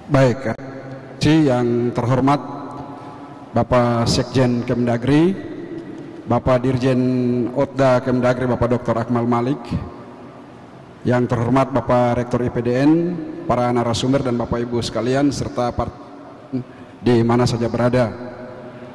Baik, yang terhormat Bapak Sekjen Kemdagri, Bapak Dirjen Otda Kemdagri Bapak Dr. Akmal Malik, yang terhormat Bapak Rektor IPDN, para narasumber dan Bapak Ibu sekalian, serta di mana saja berada.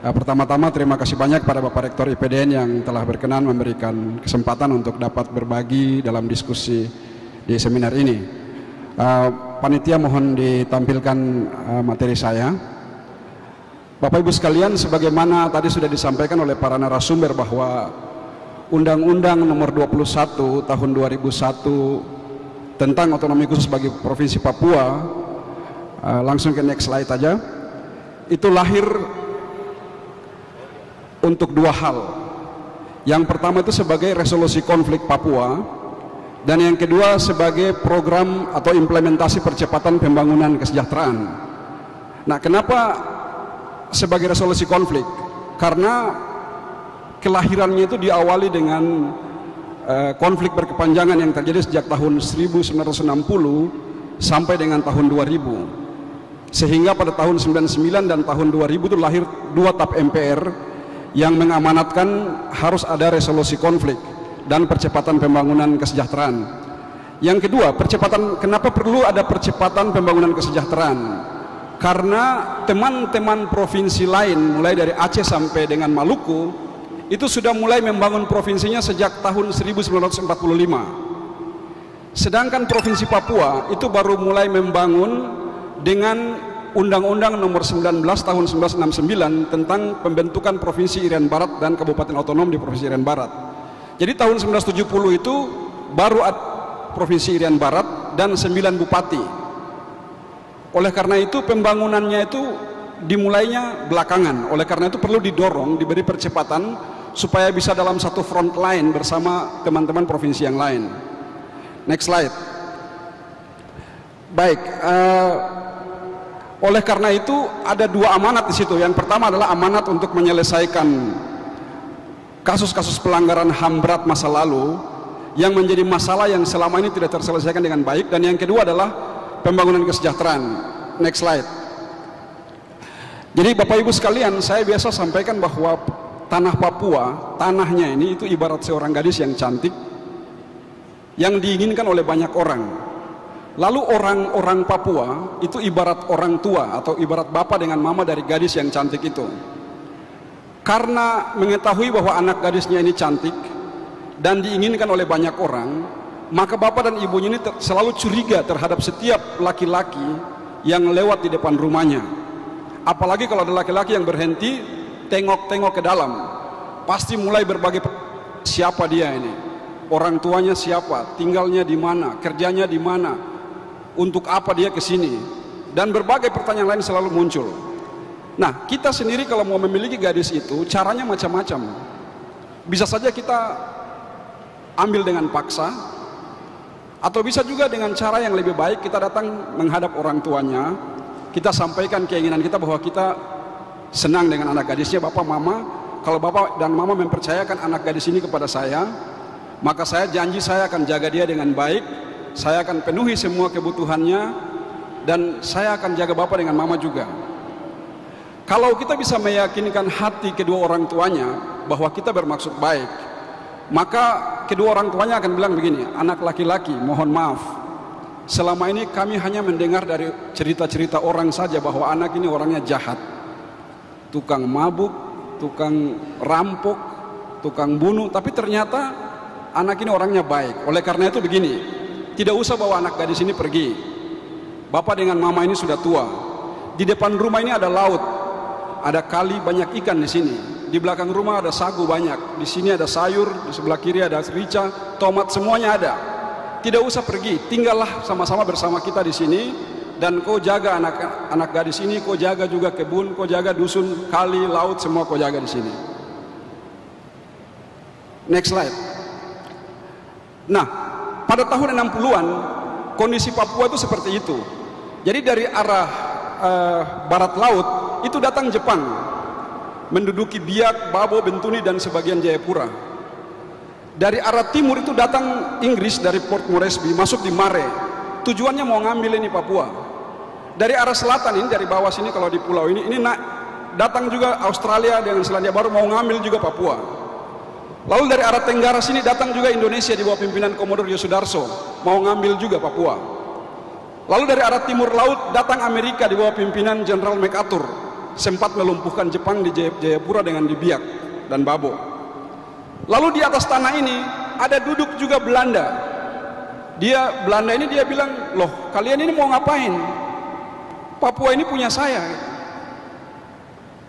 Pertama-tama terima kasih banyak pada Bapak Rektor IPDN yang telah berkenan memberikan kesempatan untuk dapat berbagi dalam diskusi di seminar ini. Panitia mohon ditampilkan materi saya. Bapak Ibu sekalian, sebagaimana tadi sudah disampaikan oleh para narasumber bahwa Undang-Undang Nomor 21 Tahun 2001 tentang otonomi khusus bagi Provinsi Papua, langsung ke next slide aja, itu lahir untuk dua hal. Yang pertama itu sebagai resolusi konflik Papua, dan yang kedua sebagai program atau implementasi percepatan pembangunan kesejahteraan. Nah, kenapa sebagai resolusi konflik? Karena kelahirannya itu diawali dengan konflik berkepanjangan yang terjadi sejak tahun 1960 sampai dengan tahun 2000, sehingga pada tahun 99 dan tahun 2000 itu lahir dua TAP MPR yang mengamanatkan harus ada resolusi konflik dan percepatan pembangunan kesejahteraan. Yang kedua, kenapa perlu ada percepatan pembangunan kesejahteraan? Karena teman-teman provinsi lain mulai dari Aceh sampai dengan Maluku itu sudah mulai membangun provinsinya sejak tahun 1945. Sedangkan Provinsi Papua itu baru mulai membangun dengan Undang-Undang Nomor 19 Tahun 1969 tentang pembentukan Provinsi Irian Barat dan Kabupaten Otonom di Provinsi Irian Barat. Jadi tahun 1970 itu baru ada Provinsi Irian Barat dan 9 bupati. Oleh karena itu pembangunannya itu dimulainya belakangan. Oleh karena itu perlu didorong, diberi percepatan supaya bisa dalam satu front line bersama teman-teman provinsi yang lain. Next slide. Baik, oleh karena itu ada dua amanat di situ. Yang pertama adalah amanat untuk menyelesaikan kasus-kasus pelanggaran HAM berat masa lalu yang menjadi masalah yang selama ini tidak terselesaikan dengan baik, dan yang kedua adalah pembangunan kesejahteraan. Next slide. Jadi Bapak Ibu sekalian, saya biasa sampaikan bahwa tanah Papua, tanahnya ini itu ibarat seorang gadis yang cantik yang diinginkan oleh banyak orang. Lalu orang-orang Papua itu ibarat orang tua atau ibarat bapak dengan mama dari gadis yang cantik itu. Karena mengetahui bahwa anak gadisnya ini cantik dan diinginkan oleh banyak orang, maka bapak dan ibunya ini selalu curiga terhadap setiap laki-laki yang lewat di depan rumahnya. Apalagi kalau ada laki-laki yang berhenti tengok-tengok ke dalam, pasti mulai berbagai siapa dia ini, orang tuanya siapa, tinggalnya di mana, kerjanya di mana, untuk apa dia ke sini, dan berbagai pertanyaan lain selalu muncul. Nah, kita sendiri kalau mau memiliki gadis itu caranya macam-macam. Bisa saja kita ambil dengan paksa, atau bisa juga dengan cara yang lebih baik. Kita datang menghadap orang tuanya, kita sampaikan keinginan kita bahwa kita senang dengan anak gadisnya. Bapak, mama, kalau bapak dan mama mempercayakan anak gadis ini kepada saya, maka saya janji saya akan jaga dia dengan baik, saya akan penuhi semua kebutuhannya, dan saya akan jaga bapak dengan mama juga. Kalau kita bisa meyakinkan hati kedua orang tuanya bahwa kita bermaksud baik, maka kedua orang tuanya akan bilang begini, anak laki-laki, mohon maaf, selama ini kami hanya mendengar dari cerita-cerita orang saja bahwa anak ini orangnya jahat, tukang mabuk, tukang rampok, tukang bunuh, tapi ternyata anak ini orangnya baik. Oleh karena itu begini, tidak usah bawa anak gadis ini pergi. Bapak dengan mama ini sudah tua. Di depan rumah ini ada laut, ada kali, banyak ikan di sini. Di belakang rumah ada sagu banyak. Di sini ada sayur, di sebelah kiri ada rica, tomat, semuanya ada. Tidak usah pergi, tinggallah sama-sama bersama kita di sini. Dan kau jaga anak gadis ini, kau jaga juga kebun, kau jaga dusun, kali, laut, semua kau jaga di sini. Next slide. Nah, pada tahun 60-an kondisi Papua itu seperti itu. Jadi dari arah barat laut itu datang Jepang, menduduki Biak, Babo, Bentuni dan sebagian Jayapura. Dari arah timur itu datang Inggris dari Port Moresby, masuk di Mare. Tujuannya mau ngambil ini Papua. dari arah selatan ini, dari bawah sini kalau di pulau ini datang juga Australia dengan Selandia Baru mau ngambil juga Papua. Lalu dari arah tenggara sini datang juga Indonesia di bawah pimpinan Komodor Yosudarso mau ngambil juga Papua. Lalu dari arah timur laut datang Amerika di bawah pimpinan Jenderal MacArthur, sempat melumpuhkan Jepang di Jayapura dengan di Biak dan Babo. Lalu di atas tanah ini ada duduk juga Belanda. Belanda ini dia bilang, loh kalian ini mau ngapain? Papua ini punya saya.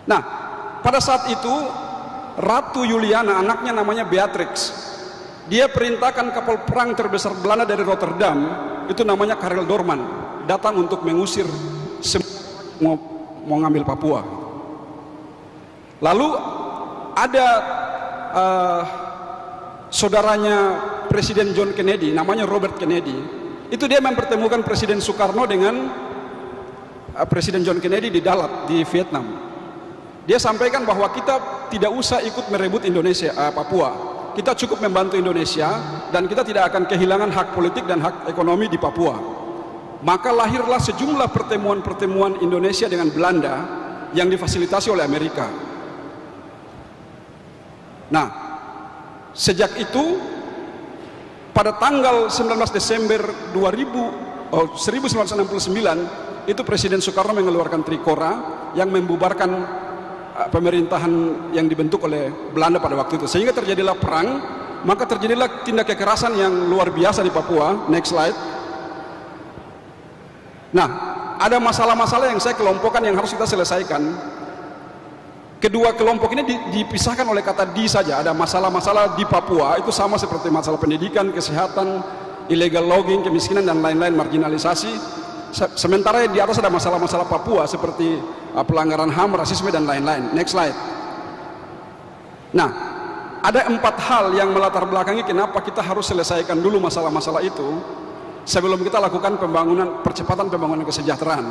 Nah, pada saat itu Ratu Juliana, anaknya namanya Beatrix, dia perintahkan kapal perang terbesar Belanda dari Rotterdam, itu namanya Karel Doorman, datang untuk mengusir semua mau ngambil Papua. Lalu ada saudaranya Presiden John Kennedy, namanya Robert Kennedy, itu dia mempertemukan Presiden Soekarno dengan Presiden John Kennedy di Dalat di Vietnam. Dia sampaikan bahwa kita tidak usah ikut merebut Indonesia, Papua. Kita cukup membantu Indonesia dan kita tidak akan kehilangan hak politik dan hak ekonomi di Papua. Maka lahirlah sejumlah pertemuan-pertemuan Indonesia dengan Belanda yang difasilitasi oleh Amerika. Nah, sejak itu pada tanggal 19 Desember 1969 itu Presiden Soekarno mengeluarkan Trikora yang membubarkan pemerintahan yang dibentuk oleh Belanda pada waktu itu, sehingga terjadilah perang. Maka terjadilah tindak kekerasan yang luar biasa di Papua. Next slide. Nah, ada masalah-masalah yang saya kelompokkan yang harus kita selesaikan. Kedua kelompok ini dipisahkan oleh kata di saja. Ada masalah-masalah di Papua itu sama seperti masalah pendidikan, kesehatan, illegal logging, kemiskinan dan lain-lain, marginalisasi. Sementara di atas ada masalah-masalah Papua seperti pelanggaran HAM, rasisme dan lain-lain. Next slide. Nah, ada 4 hal yang melatar belakangi kenapa kita harus selesaikan dulu masalah-masalah itu sebelum kita lakukan percepatan pembangunan kesejahteraan.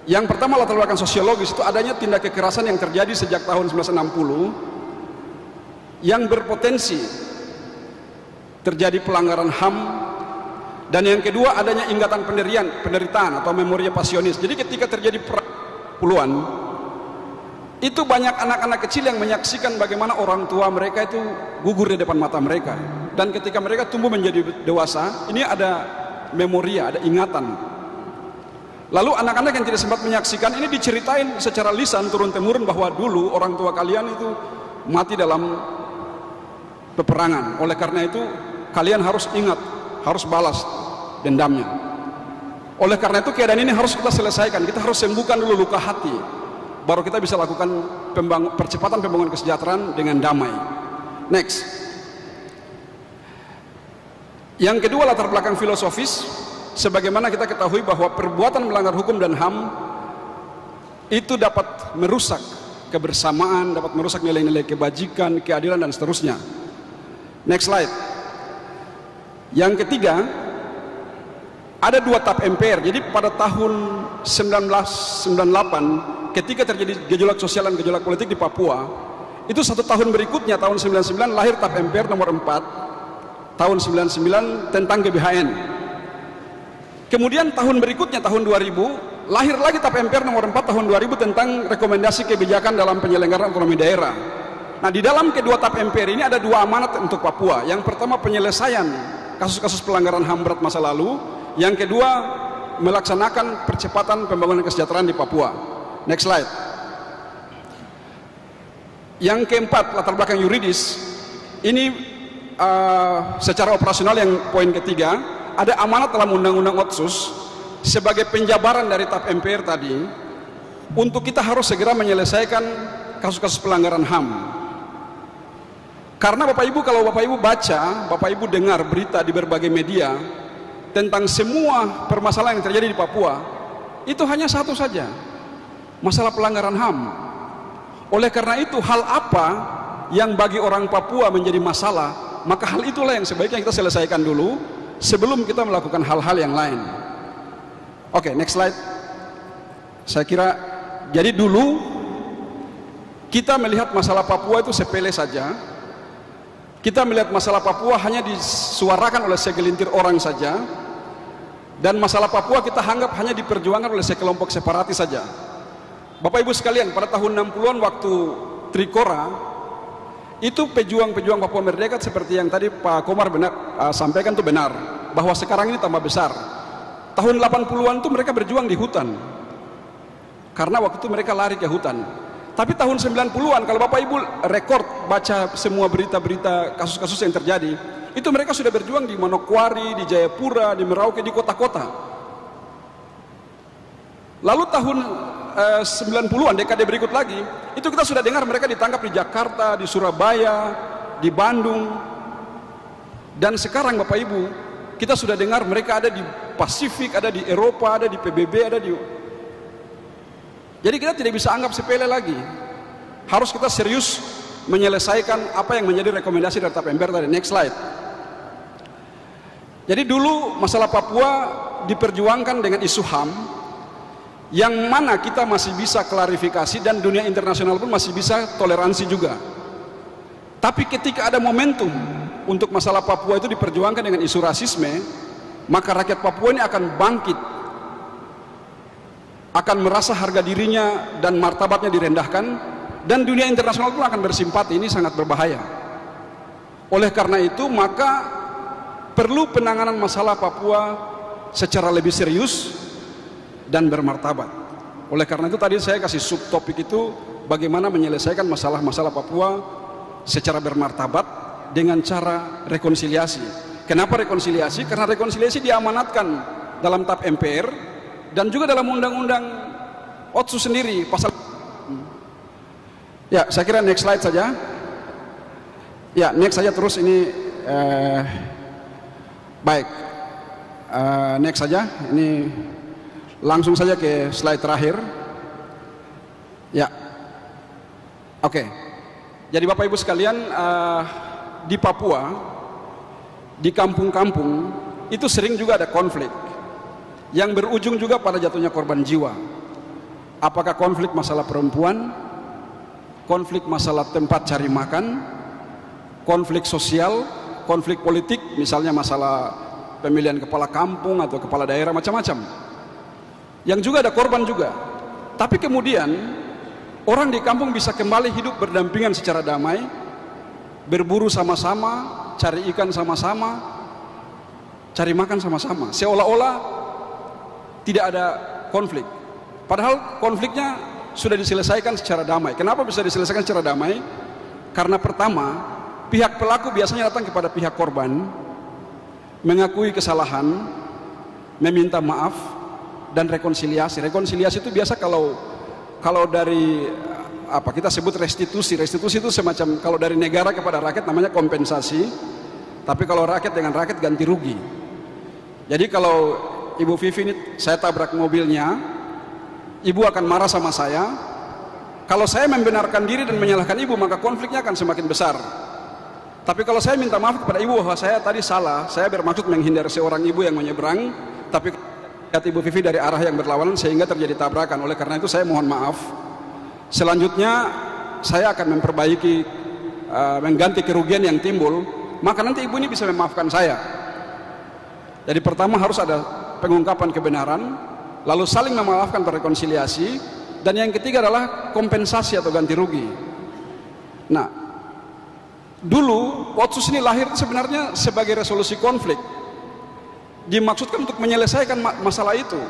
Yang pertama, latar belakang sosiologis itu adanya tindak kekerasan yang terjadi sejak tahun 1960 yang berpotensi terjadi pelanggaran HAM. Dan yang kedua, adanya ingatan penderitaan atau memoria pasionis. Jadi ketika terjadi perang puluhan, itu banyak anak-anak kecil yang menyaksikan bagaimana orang tua mereka itu gugur di depan mata mereka. Dan ketika mereka tumbuh menjadi dewasa, ini ada memoria, ada ingatan. Lalu anak-anak yang tidak sempat menyaksikan ini diceritain secara lisan turun-temurun bahwa dulu orang tua kalian itu mati dalam peperangan. Oleh karena itu kalian harus ingat, harus balas dendamnya. Oleh karena itu keadaan ini harus kita selesaikan. Kita harus sembuhkan dulu luka hati, baru kita bisa lakukan percepatan pembangunan kesejahteraan dengan damai. Next. Yang kedua, latar belakang filosofis. Sebagaimana kita ketahui bahwa perbuatan melanggar hukum dan HAM itu dapat merusak kebersamaan, dapat merusak nilai-nilai kebajikan, keadilan dan seterusnya. Next slide. Yang ketiga, ada 2 tap MPR. Jadi pada tahun 1998 ketika terjadi gejolak sosial dan gejolak politik di Papua, itu 1 tahun berikutnya tahun 99 lahir tap MPR nomor 4 tahun 99 tentang GBHN. Kemudian tahun berikutnya tahun 2000 lahir lagi tap MPR nomor 4 tahun 2000 tentang rekomendasi kebijakan dalam penyelenggaraan otonomi daerah. Nah, di dalam kedua tap MPR ini ada 2 amanat untuk Papua. Yang pertama, penyelesaian kasus-kasus pelanggaran HAM berat masa lalu. Yang kedua, melaksanakan percepatan pembangunan kesejahteraan di Papua. Next slide. Yang keempat, latar belakang yuridis. Ini secara operasional yang poin ketiga, ada amanat dalam Undang-Undang Otsus sebagai penjabaran dari tap MPR tadi untuk kita harus segera menyelesaikan kasus-kasus pelanggaran HAM. Karena Bapak Ibu, kalau Bapak Ibu baca, Bapak Ibu dengar berita di berbagai media tentang semua permasalahan yang terjadi di Papua, itu hanya satu saja, masalah pelanggaran HAM. Oleh karena itu, hal apa yang bagi orang Papua menjadi masalah, maka hal itulah yang sebaiknya kita selesaikan dulu sebelum kita melakukan hal-hal yang lain. Oke, next slide. Saya kira, jadi dulu kita melihat masalah Papua itu sepele saja. Kita melihat masalah Papua hanya disuarakan oleh segelintir orang saja. Dan masalah Papua kita anggap hanya diperjuangkan oleh sekelompok separatis saja. Bapak Ibu sekalian, pada tahun 60-an waktu Trikora, itu pejuang-pejuang Papua Merdeka seperti yang tadi Pak Komar sampaikan itu benar, bahwa sekarang ini tambah besar. Tahun 80-an itu mereka berjuang di hutan, karena waktu itu mereka lari ke hutan. Tapi tahun 90-an, kalau Bapak Ibu rekord baca semua berita-berita kasus-kasus yang terjadi, itu mereka sudah berjuang di Manokwari, di Jayapura, di Merauke, di kota-kota. Lalu tahun 90-an, dekade berikut lagi, itu kita sudah dengar mereka ditangkap di Jakarta, di Surabaya, di Bandung. Dan sekarang Bapak Ibu, kita sudah dengar mereka ada di Pasifik, ada di Eropa, ada di PBB, ada di... Jadi kita tidak bisa anggap sepele lagi. Harus kita serius menyelesaikan apa yang menjadi rekomendasi dari TAP MPR tadi. Next slide. Jadi dulu masalah Papua diperjuangkan dengan isu HAM, yang mana kita masih bisa klarifikasi dan dunia internasional pun masih bisa toleransi juga. Tapi ketika ada momentum untuk masalah Papua itu diperjuangkan dengan isu rasisme, maka rakyat Papua ini akan bangkit, akan merasa harga dirinya dan martabatnya direndahkan, dan dunia internasional pun akan bersimpati. Ini sangat berbahaya. Oleh karena itu, maka perlu penanganan masalah Papua secara lebih serius dan bermartabat. Oleh karena itu tadi saya kasih subtopik itu, bagaimana menyelesaikan masalah-masalah Papua secara bermartabat dengan cara rekonsiliasi. Kenapa rekonsiliasi? Karena rekonsiliasi diamanatkan dalam TAP MPR dan juga dalam undang-undang Otsus sendiri pasal. Ya, saya kira next slide saja. Ya, next saja terus ini. Baik, next saja. Ini langsung saja ke slide terakhir. Ya, oke. Jadi Bapak Ibu sekalian, di Papua, di kampung-kampung itu sering juga ada konflik yang berujung juga pada jatuhnya korban jiwa. Apakah konflik masalah perempuan, konflik masalah tempat cari makan, konflik sosial, konflik politik, misalnya masalah pemilihan kepala kampung atau kepala daerah, macam-macam. Yang juga ada korban juga. Tapi kemudian orang di kampung bisa kembali hidup berdampingan secara damai, berburu sama-sama, cari ikan sama-sama, cari makan sama-sama, seolah-olah tidak ada konflik. Padahal konfliknya sudah diselesaikan secara damai. Kenapa bisa diselesaikan secara damai? Karena pertama, pihak pelaku biasanya datang kepada pihak korban, mengakui kesalahan, meminta maaf, dan rekonsiliasi. Rekonsiliasi itu biasa kalau dari apa kita sebut restitusi. Restitusi itu semacam kalau dari negara kepada rakyat namanya kompensasi, tapi kalau rakyat dengan rakyat ganti rugi. Jadi kalau Ibu Vivi ini saya tabrak mobilnya, Ibu akan marah sama saya. Kalau saya membenarkan diri dan menyalahkan Ibu, maka konfliknya akan semakin besar. Tapi kalau saya minta maaf kepada Ibu bahwa saya tadi salah, saya bermaksud menghindar seorang ibu yang menyeberang, tapi lihat Ibu Vivi dari arah yang berlawanan sehingga terjadi tabrakan. Oleh karena itu saya mohon maaf. Selanjutnya saya akan memperbaiki, mengganti kerugian yang timbul, maka nanti Ibu ini bisa memaafkan saya. Jadi pertama harus ada pengungkapan kebenaran, lalu saling memaafkan atau rekonsiliasi, dan yang ketiga adalah kompensasi atau ganti rugi. Nah, dulu Otsus ini lahir sebenarnya sebagai resolusi konflik, dimaksudkan untuk menyelesaikan masalah itu.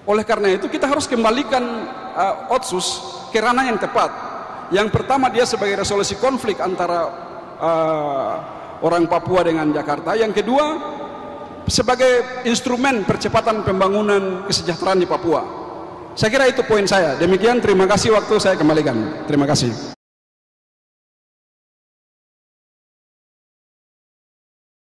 Oleh karena itu kita harus kembalikan Otsus ke ranah yang tepat. Yang pertama, dia sebagai resolusi konflik antara orang Papua dengan Jakarta. Yang kedua, sebagai instrumen percepatan pembangunan kesejahteraan di Papua. Saya kira itu poin saya. Demikian, terima kasih, waktu saya kembalikan. Terima kasih.